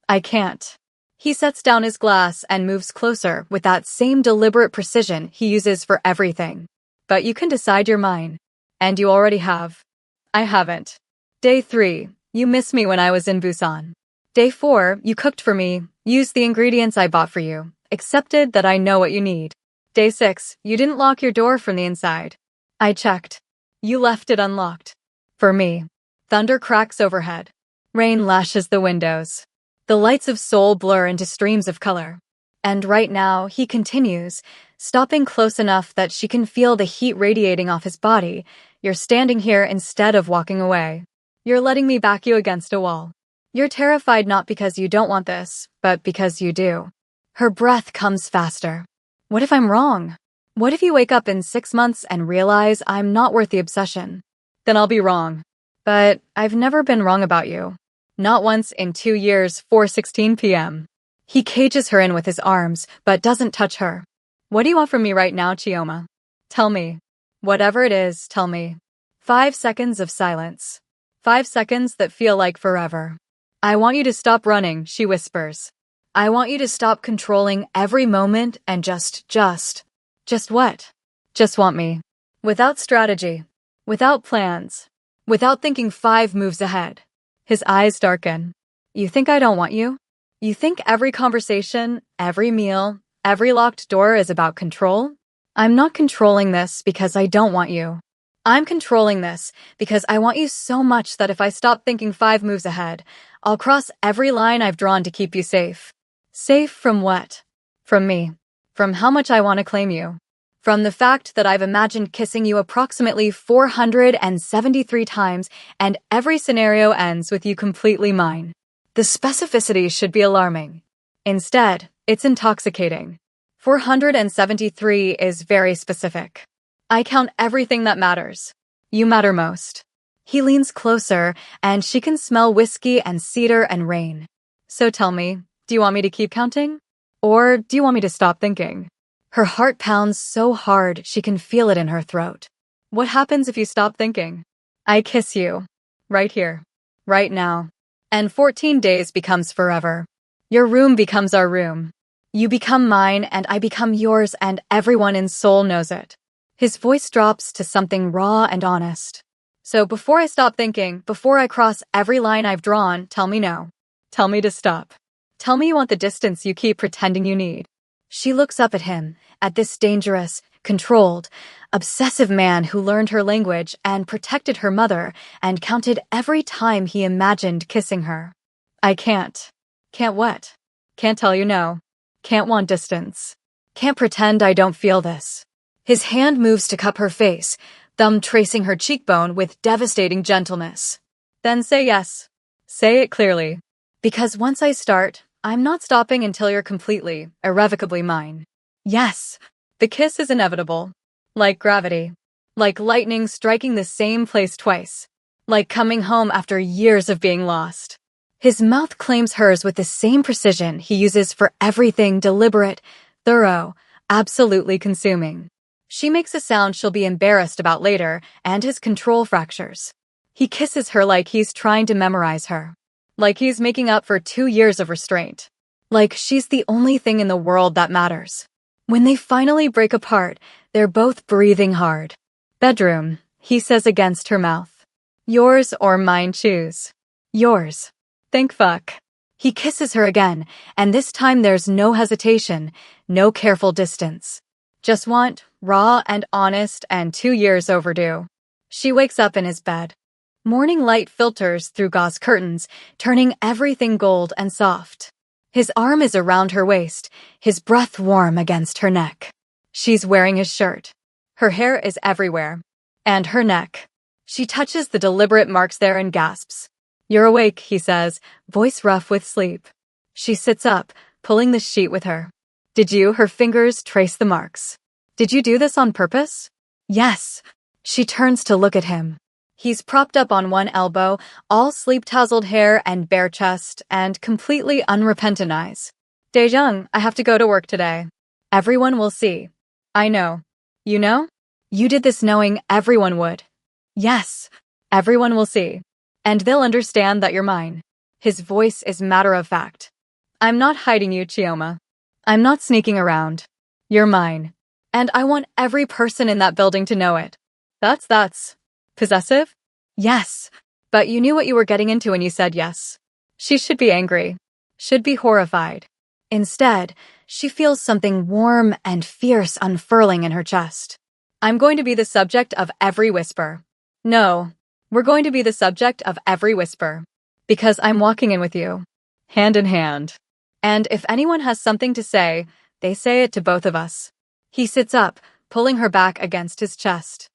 I can't." He sets down his glass and moves closer with that same deliberate precision he uses for everything. "But you can decide you're mine. And you already have." "I haven't." Day 3. You miss me when I was in Busan. Day 4. You cooked for me, used the ingredients I bought for you, accepted that I know what you need. Day 6. You didn't lock your door from the inside. I checked. You left it unlocked. For me. Thunder cracks overhead. Rain lashes the windows. The lights of Seoul blur into streams of color. And right now, he continues, stopping close enough that she can feel the heat radiating off his body. "You're standing here instead of walking away. You're letting me back you against a wall. You're terrified not because you don't want this, but because you do." Her breath comes faster. "What if I'm wrong? What if you wake up in 6 months and realize I'm not worth the obsession? Then I'll be wrong. But I've never been wrong about you. Not once in 2 years, 4:16 p.m. He cages her in with his arms, but doesn't touch her. "What do you want from me right now, Chioma? Tell me. Whatever it is, tell me." 5 seconds of silence. 5 seconds that feel like forever. I want you to stop running, she whispers. I want you to stop controlling every moment and just what? Just want me. Without strategy. Without plans. Without thinking 5 moves ahead. His eyes darken. You think I don't want you? You think every conversation, every meal, every locked door is about control? I'm not controlling this because I don't want you. I'm controlling this because I want you so much that if I stop thinking 5 moves ahead, I'll cross every line I've drawn to keep you safe. Safe from what? From me. From how much I want to claim you. From the fact that I've imagined kissing you approximately 473 times and every scenario ends with you completely mine. The specificity should be alarming. Instead, it's intoxicating. 473 is very specific. I count everything that matters. You matter most. He leans closer, and she can smell whiskey and cedar and rain. So tell me, do you want me to keep counting? Or do you want me to stop thinking? Her heart pounds so hard she can feel it in her throat. What happens if you stop thinking? I kiss you. Right here. Right now. And 14 days becomes forever. Your room becomes our room. You become mine and I become yours and everyone in Seoul knows it. His voice drops to something raw and honest. So before I stop thinking, before I cross every line I've drawn, tell me no. Tell me to stop. Tell me you want the distance you keep pretending you need. She looks up at him, at this dangerous, controlled, obsessive man who learned her language and protected her mother and counted every time he imagined kissing her. I can't. Can't what? Can't tell you no. Can't want distance. Can't pretend I don't feel this. His hand moves to cup her face, thumb tracing her cheekbone with devastating gentleness. Then say yes. Say it clearly. Because once I start, I'm not stopping until you're completely, irrevocably mine. Yes. The kiss is inevitable. Like gravity. Like lightning striking the same place twice. Like coming home after years of being lost. His mouth claims hers with the same precision he uses for everything deliberate, thorough, absolutely consuming. She makes a sound she'll be embarrassed about later, and his control fractures. He kisses her like he's trying to memorize her. Like he's making up for 2 years of restraint. Like she's the only thing in the world that matters. When they finally break apart, they're both breathing hard. Bedroom, he says against her mouth. Yours or mine, choose. Yours. Think fuck. He kisses her again, and this time there's no hesitation, no careful distance. Just want, raw and honest and 2 years overdue. She wakes up in his bed. Morning light filters through gauze curtains, turning everything gold and soft. His arm is around her waist, his breath warm against her neck. She's wearing his shirt. Her hair is everywhere. And her neck. She touches the deliberate marks there and gasps. You're awake, he says, voice rough with sleep. She sits up, pulling the sheet with her. Did you, her fingers, trace the marks? Did you do this on purpose? Yes. She turns to look at him. He's propped up on one elbow, all sleep-tousled hair and bare chest, and completely unrepentant eyes. Daejung, I have to go to work today. Everyone will see. I know. You know? You did this knowing everyone would. Yes. Everyone will see. And they'll understand that you're mine. His voice is matter-of-fact. I'm not hiding you, Chioma. I'm not sneaking around. You're mine. And I want every person in that building to know it. That's possessive? Yes. But you knew what you were getting into when you said yes. She should be angry. Should be horrified. Instead, she feels something warm and fierce unfurling in her chest. I'm going to be the subject of every whisper. No, we're going to be the subject of every whisper. Because I'm walking in with you. Hand in hand. And if anyone has something to say, they say it to both of us. He sits up, pulling her back against his chest.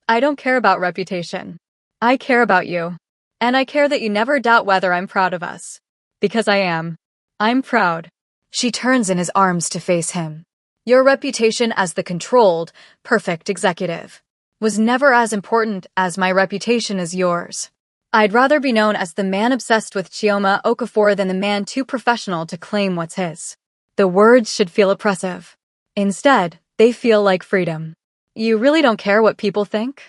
I don't care about reputation. I care about you. And I care that you never doubt whether I'm proud of us. Because I am. I'm proud. She turns in his arms to face him. Your reputation as the controlled, perfect executive was never as important as my reputation as yours. I'd rather be known as the man obsessed with Chioma Okafor than the man too professional to claim what's his. The words should feel oppressive. Instead, they feel like freedom. You really don't care what people think?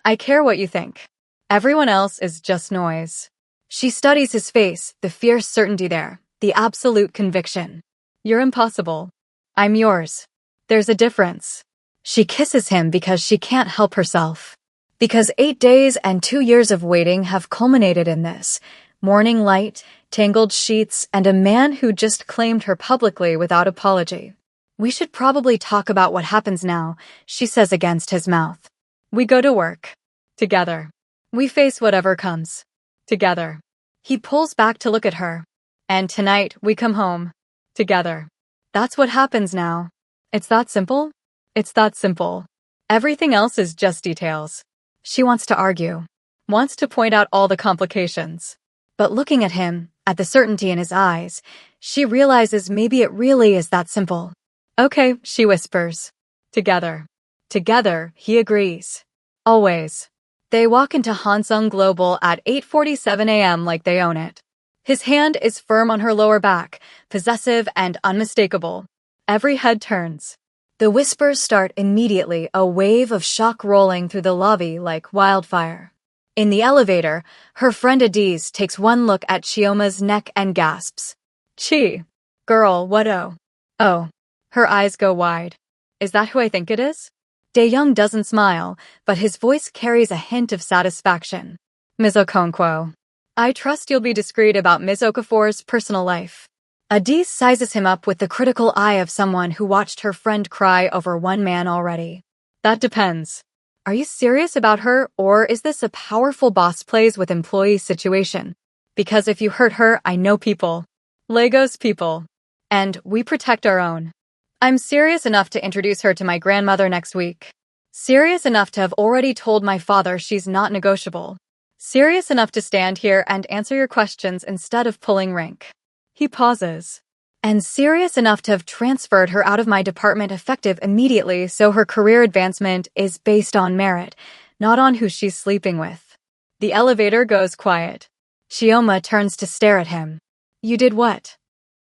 I care what you think. Everyone else is just noise. She studies his face, the fierce certainty there, the absolute conviction. You're impossible. I'm yours. There's a difference. She kisses him because she can't help herself. Because 8 days and 2 years of waiting have culminated in this. Morning light, tangled sheets, and a man who just claimed her publicly without apology. We should probably talk about what happens now, she says against his mouth. We go to work. Together. We face whatever comes. Together. He pulls back to look at her. And tonight, we come home. Together. That's what happens now. It's that simple? It's that simple. Everything else is just details. She wants to argue. Wants to point out all the complications. But looking at him, at the certainty in his eyes, she realizes maybe it really is that simple. Okay, she whispers. Together. Together, he agrees. Always. They walk into Hansung Global at 8:47 a.m. like they own it. His hand is firm on her lower back, possessive and unmistakable. Every head turns. The whispers start immediately, a wave of shock rolling through the lobby like wildfire. In the elevator, her friend Adiz takes one look at Chioma's neck and gasps. Chi. Girl, what oh? Oh. Her eyes go wide. Is that who I think it is? Dae-young doesn't smile, but his voice carries a hint of satisfaction. Ms. Okonkwo. I trust you'll be discreet about Ms. Okafor's personal life. Adiz sizes him up with the critical eye of someone who watched her friend cry over one man already. That depends. Are you serious about her, or is this a powerful boss plays with employee situation? Because if you hurt her, I know people. Legos people. And we protect our own. I'm serious enough to introduce her to my grandmother next week. Serious enough to have already told my father she's not negotiable. Serious enough to stand here and answer your questions instead of pulling rank. He pauses. And serious enough to have transferred her out of my department effective immediately so her career advancement is based on merit, not on who she's sleeping with. The elevator goes quiet. Chioma turns to stare at him. You did what?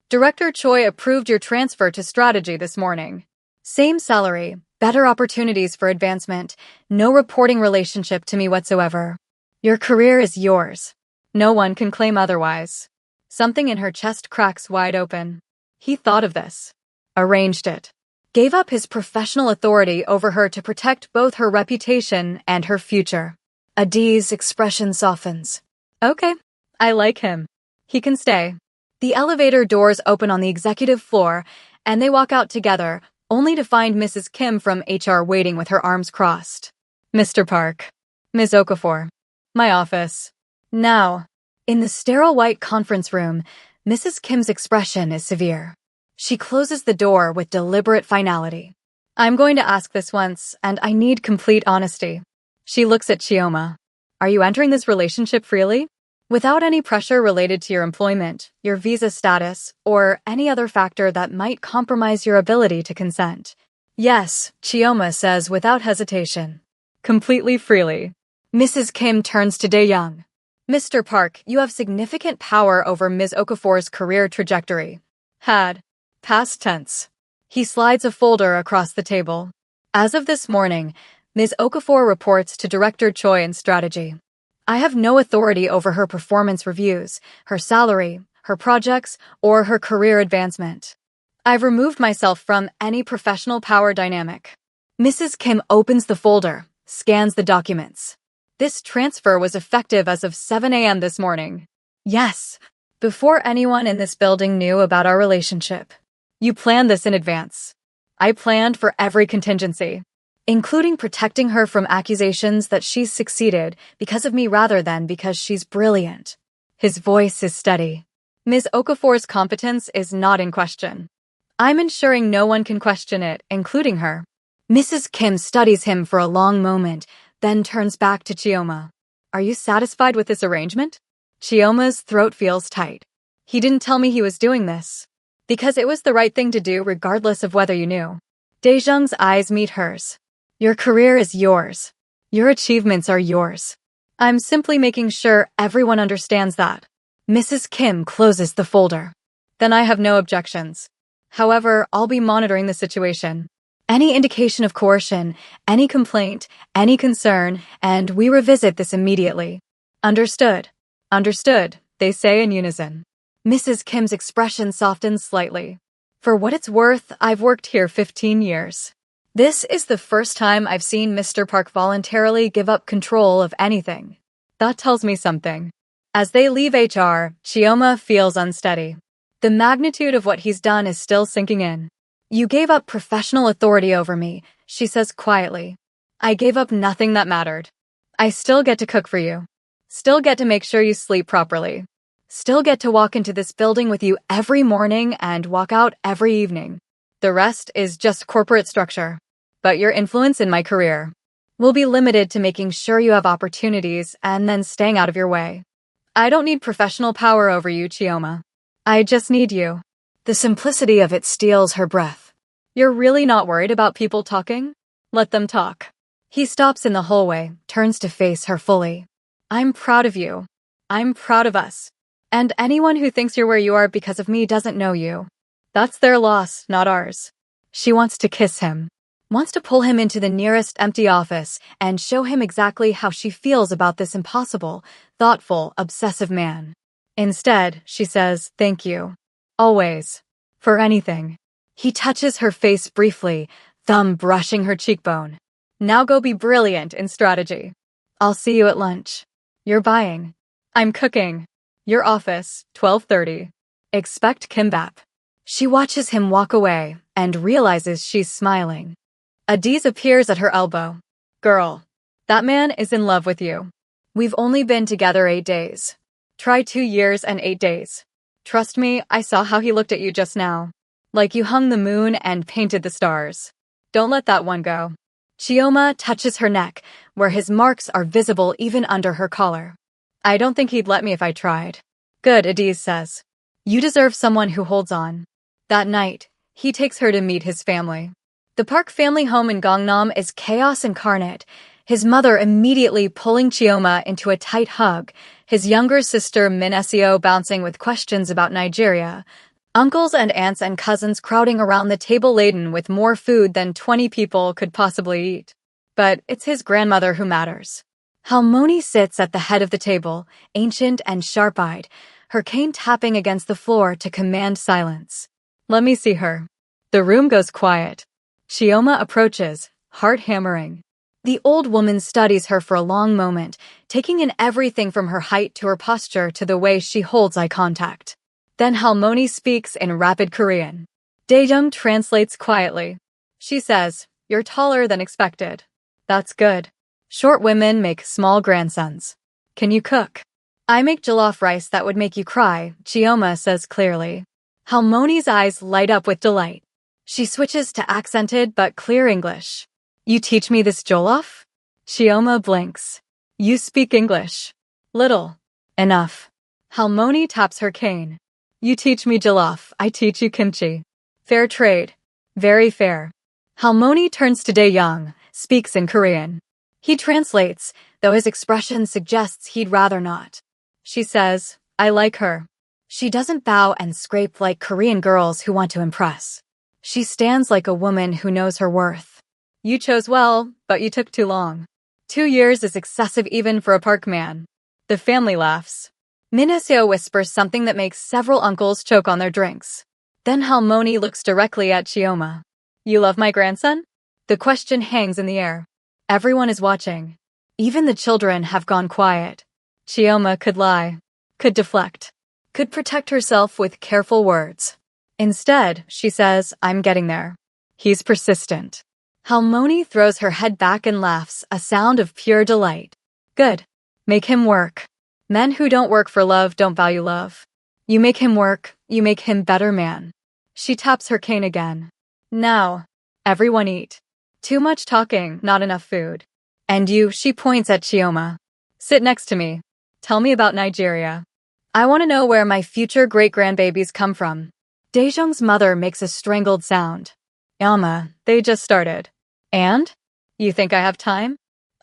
Director Choi approved your transfer to strategy this morning. Same salary, better opportunities for advancement, no reporting relationship to me whatsoever. Your career is yours. No one can claim otherwise. Something in her chest cracks wide open. He thought of this. Arranged it. Gave up his professional authority over her to protect both her reputation and her future. Adiz's expression softens. Okay, I like him. He can stay. The elevator doors open on the executive floor, and they walk out together, only to find Mrs. Kim from HR waiting with her arms crossed. Mr. Park. Ms. Okafor. My office. Now. In the sterile white conference room, Mrs. Kim's expression is severe. She closes the door with deliberate finality. I'm going to ask this once, and I need complete honesty. She looks at Chioma. Are you entering this relationship freely? Without any pressure related to your employment, your visa status, or any other factor that might compromise your ability to consent? Yes, Chioma says without hesitation. Completely freely. Mrs. Kim turns to Dae-young. Mr. Park, you have significant power over Ms. Okafor's career trajectory. Had. Past tense. He slides a folder across the table. As of this morning, Ms. Okafor reports to Director Choi in strategy. I have no authority over her performance reviews, her salary, her projects, or her career advancement. I've removed myself from any professional power dynamic. Mrs. Kim opens the folder, scans the documents. This transfer was effective as of 7 a.m. this morning. Yes, before anyone in this building knew about our relationship. You planned this in advance. I planned for every contingency, including protecting her from accusations that she's succeeded because of me rather than because she's brilliant. His voice is steady. Ms. Okafor's competence is not in question. I'm ensuring no one can question it, including her. Mrs. Kim studies him for a long moment, then turns back to Chioma. Are you satisfied with this arrangement? Chioma's throat feels tight. He didn't tell me he was doing this. Because it was the right thing to do regardless of whether you knew. Dae-jung's eyes meet hers. Your career is yours. Your achievements are yours. I'm simply making sure everyone understands that. Mrs. Kim closes the folder. Then I have no objections. However, I'll be monitoring the situation. Any indication of coercion, any complaint, any concern, and we revisit this immediately. Understood. Understood, they say in unison. Mrs. Kim's expression softens slightly. For what it's worth, I've worked here 15 years. This is the first time I've seen Mr. Park voluntarily give up control of anything. That tells me something. As they leave HR, Chioma feels unsteady. The magnitude of what he's done is still sinking in. You gave up professional authority over me, she says quietly. I gave up nothing that mattered. I still get to cook for you. Still get to make sure you sleep properly. Still get to walk into this building with you every morning and walk out every evening. The rest is just corporate structure. But your influence in my career will be limited to making sure you have opportunities and then staying out of your way. I don't need professional power over you, Chioma. I just need you. The simplicity of it steals her breath. You're really not worried about people talking? Let them talk. He stops in the hallway, turns to face her fully. I'm proud of you. I'm proud of us. And anyone who thinks you're where you are because of me doesn't know you. That's their loss, not ours. She wants to kiss him. Wants to pull him into the nearest empty office and show him exactly how she feels about this impossible, thoughtful, obsessive man. Instead, she says, thank you. Always. For anything. He touches her face briefly, thumb brushing her cheekbone. Now go be brilliant in strategy. I'll see you at lunch. You're buying. I'm cooking. Your office, 12:30. Expect kimbap. She watches him walk away and realizes she's smiling. Adiz appears at her elbow. Girl, that man is in love with you. We've only been together 8 days. Try 2 years and 8 days. Trust me, I saw how he looked at you just now. Like you hung the moon and painted the stars. Don't let that one go. Chioma touches her neck, where his marks are visible even under her collar. I don't think he'd let me if I tried. Good, Adiz says. You deserve someone who holds on. That night, he takes her to meet his family. The Park family home in Gangnam is chaos incarnate, his mother immediately pulling Chioma into a tight hug, his younger sister Minesio bouncing with questions about Nigeria, uncles and aunts and cousins crowding around the table laden with more food than 20 people could possibly eat. But it's his grandmother who matters. Halmoni sits at the head of the table, ancient and sharp-eyed, her cane tapping against the floor to command silence. Let me see her. The room goes quiet. Chioma approaches, heart hammering. The old woman studies her for a long moment, taking in everything from her height to her posture to the way she holds eye contact. Then Halmoni speaks in rapid Korean. Daejung translates quietly. She says, you're taller than expected. That's good. Short women make small grandsons. Can you cook? I make jollof rice that would make you cry, Chioma says clearly. Halmoni's eyes light up with delight. She switches to accented but clear English. You teach me this jollof? Chioma blinks. You speak English. Little. Enough. Halmoni taps her cane. You teach me jollof, I teach you kimchi. Fair trade. Very fair. Halmoni turns to Dae-young, speaks in Korean. He translates, though his expression suggests he'd rather not. She says, I like her. She doesn't bow and scrape like Korean girls who want to impress. She stands like a woman who knows her worth. You chose well, but you took too long. 2 years is excessive even for a Park man. The family laughs. Minesio whispers something that makes several uncles choke on their drinks. Then Halmoni looks directly at Chioma. You love my grandson? The question hangs in the air. Everyone is watching. Even the children have gone quiet. Chioma could lie, could deflect, could protect herself with careful words. Instead, she says, I'm getting there. He's persistent. Halmoni throws her head back and laughs, a sound of pure delight. Good. Make him work. Men who don't work for love don't value love. You make him work, you make him better man. She taps her cane again. Now, everyone eat. Too much talking, not enough food. And you, she points at Chioma. Sit next to me. Tell me about Nigeria. I want to know where my future great-grandbabies come from. Daejung's mother makes a strangled sound. Yama, they just started. And? You think I have time?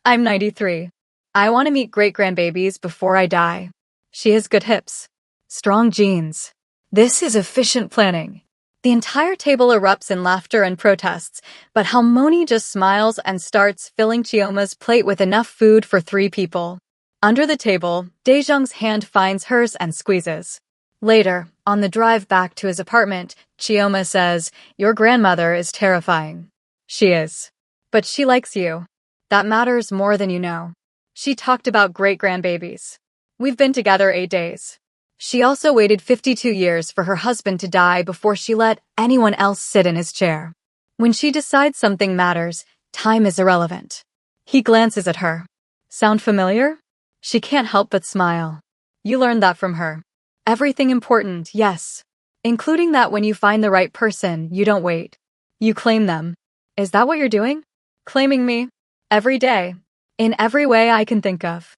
I'm 93. I want to meet great-grandbabies before I die. She has good hips. Strong genes. This is efficient planning. The entire table erupts in laughter and protests, but Halmoni just smiles and starts filling Chioma's plate with enough food for 3 people. Under the table, Daejung's hand finds hers and squeezes. Later, on the drive back to his apartment, Chioma says, "Your grandmother is terrifying." She is. But she likes you. That matters more than you know. She talked about great-grandbabies. We've been together 8 days. She also waited 52 years for her husband to die before she let anyone else sit in his chair. When she decides something matters, time is irrelevant. He glances at her. Sound familiar? She can't help but smile. You learned that from her. Everything important, yes. Including that when you find the right person, you don't wait. You claim them. Is that what you're doing? Claiming me? Every day. In every way I can think of.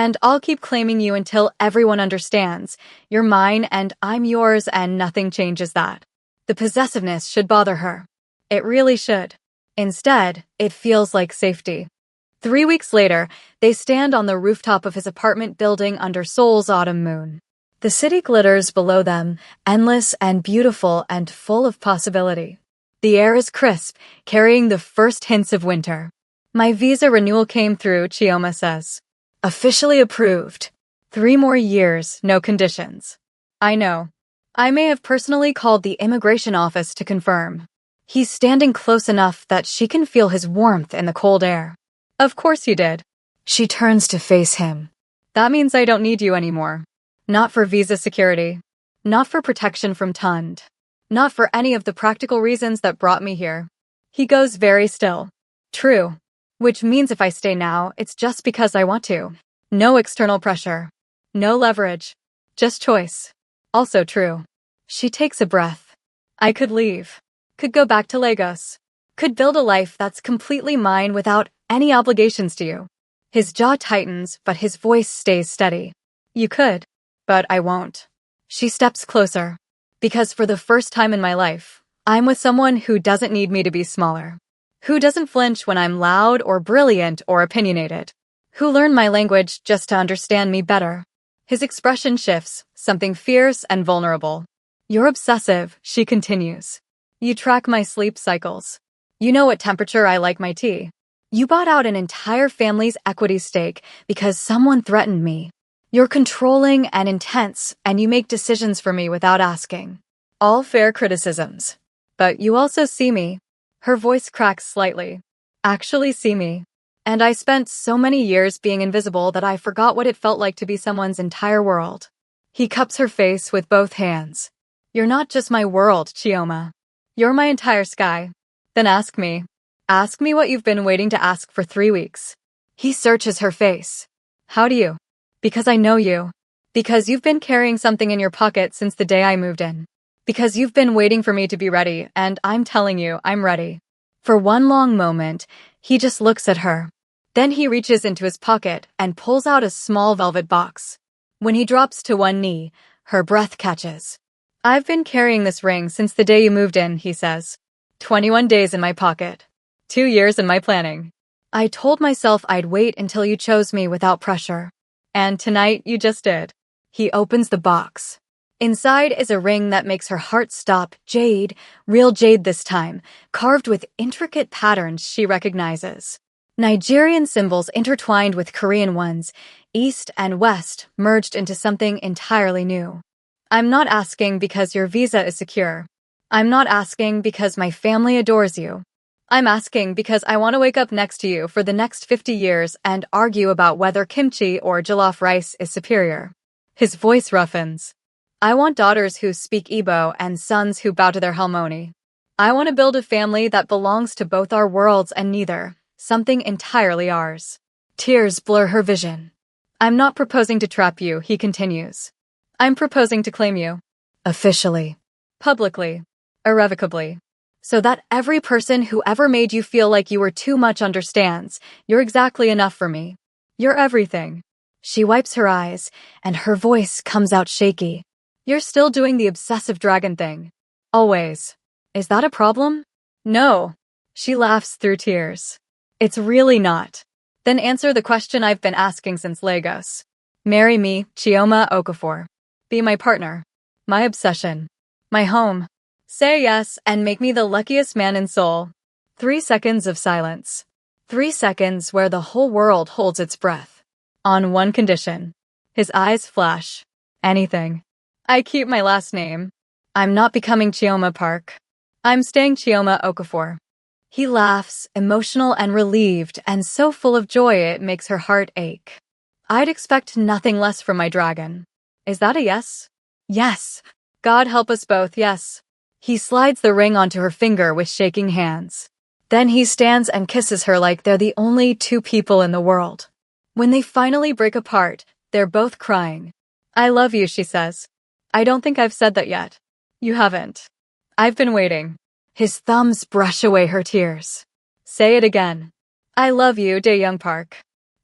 And I'll keep claiming you until everyone understands. You're mine and I'm yours and nothing changes that. The possessiveness should bother her. It really should. Instead, it feels like safety. 3 weeks later, they stand on the rooftop of his apartment building under Seoul's autumn moon. The city glitters below them, endless and beautiful and full of possibility. The air is crisp, carrying the first hints of winter. My visa renewal came through, Chioma says. Officially approved. 3 more years, no conditions. I know. I may have personally called the immigration office to confirm. He's standing close enough that she can feel his warmth in the cold air. Of course you did. She turns to face him. That means I don't need you anymore. Not for visa security. Not for protection from Tund. Not for any of the practical reasons that brought me here. He goes very still. True. Which means if I stay now, it's just because I want to. No external pressure. No leverage. Just choice. Also true. She takes a breath. I could leave. Could go back to Lagos. Could build a life that's completely mine without any obligations to you. His jaw tightens, but his voice stays steady. You could. But I won't. She steps closer. Because for the first time in my life, I'm with someone who doesn't need me to be smaller. Who doesn't flinch when I'm loud or brilliant or opinionated. Who learned my language just to understand me better. His expression shifts, something fierce and vulnerable. You're obsessive, she continues. You track my sleep cycles. You know what temperature I like my tea. You bought out an entire family's equity stake because someone threatened me. You're controlling and intense, and you make decisions for me without asking. All fair criticisms. But you also see me. Her voice cracks slightly. Actually see me. And I spent so many years being invisible that I forgot what it felt like to be someone's entire world. He cups her face with both hands. You're not just my world, Chioma. You're my entire sky. Then ask me. Ask me what you've been waiting to ask for 3 weeks. He searches her face. How do you? Because I know you. Because you've been carrying something in your pocket since the day I moved in. Because you've been waiting for me to be ready, and I'm telling you, I'm ready. For one long moment, he just looks at her. Then he reaches into his pocket and pulls out a small velvet box. When he drops to one knee, her breath catches. I've been carrying this ring since the day you moved in, he says. 21 days in my pocket. 2 years in my planning. I told myself I'd wait until you chose me without pressure. And tonight you just did. He opens the box. Inside is a ring that makes her heart stop. Jade, real jade this time, carved with intricate patterns she recognizes. Nigerian symbols intertwined with Korean ones, east and west, merged into something entirely new. I'm not asking because your visa is secure. I'm not asking because my family adores you. I'm asking because I want to wake up next to you for the next 50 years and argue about whether kimchi or jollof rice is superior. His voice roughens. I want daughters who speak Igbo and sons who bow to their Halmoni. I want to build a family that belongs to both our worlds and neither, something entirely ours. Tears blur her vision. I'm not proposing to trap you, he continues. I'm proposing to claim you. Officially. Publicly. Irrevocably. So that every person who ever made you feel like you were too much understands, you're exactly enough for me. You're everything. She wipes her eyes, and her voice comes out shaky. You're still doing the obsessive dragon thing. Always. Is that a problem? No. She laughs through tears. It's really not. Then answer the question I've been asking since Lagos. Marry me, Chioma Okafor. Be my partner. My obsession. My home. Say yes and make me the luckiest man in Seoul. 3 seconds of silence. 3 seconds where the whole world holds its breath. On one condition. His eyes flash. Anything. I keep my last name. I'm not becoming Chioma Park. I'm staying Chioma Okafor. He laughs, emotional and relieved, and so full of joy it makes her heart ache. I'd expect nothing less from my dragon. Is that a yes? Yes. God help us both, yes. He slides the ring onto her finger with shaking hands. Then he stands and kisses her like they're the only two people in the world. When they finally break apart, they're both crying. I love you, she says. I don't think I've said that yet. You haven't. I've been waiting. His thumbs brush away her tears. Say it again. I love you, Dae-young Park.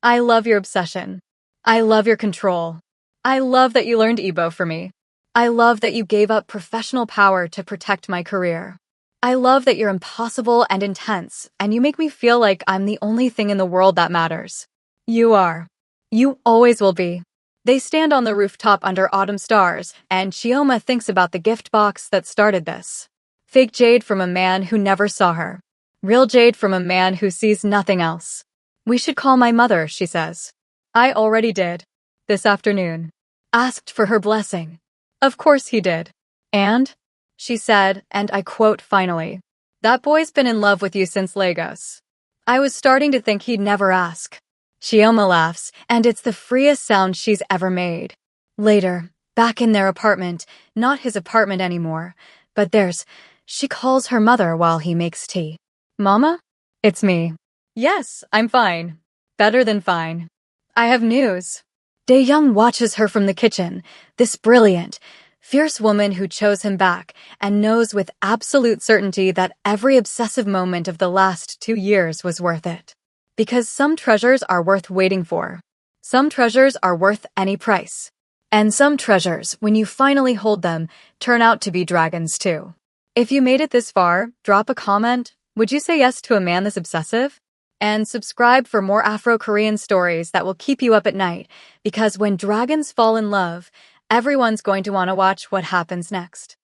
I love your obsession. I love your control. I love that you learned Igbo for me. I love that you gave up professional power to protect my career. I love that you're impossible and intense, and you make me feel like I'm the only thing in the world that matters. You are. You always will be. They stand on the rooftop under autumn stars, and Chioma thinks about the gift box that started this. Fake jade from a man who never saw her. Real jade from a man who sees nothing else. We should call my mother, she says. I already did. This afternoon. Asked for her blessing. Of course he did. And? She said, and I quote finally. That boy's been in love with you since Lagos. I was starting to think he'd never ask. Chioma laughs, and it's the freest sound she's ever made. Later, back in their apartment, not his apartment anymore, but theirs, she calls her mother while he makes tea. Mama? It's me. Yes, I'm fine. Better than fine. I have news. Dae-young watches her from the kitchen, this brilliant, fierce woman who chose him back and knows with absolute certainty that every obsessive moment of the last 2 years was worth it. Because some treasures are worth waiting for. Some treasures are worth any price. And some treasures, when you finally hold them, turn out to be dragons too. If you made it this far, drop a comment. Would you say yes to a man this obsessive? And subscribe for more Afro-Korean stories that will keep you up at night, because when dragons fall in love, everyone's going to want to watch what happens next.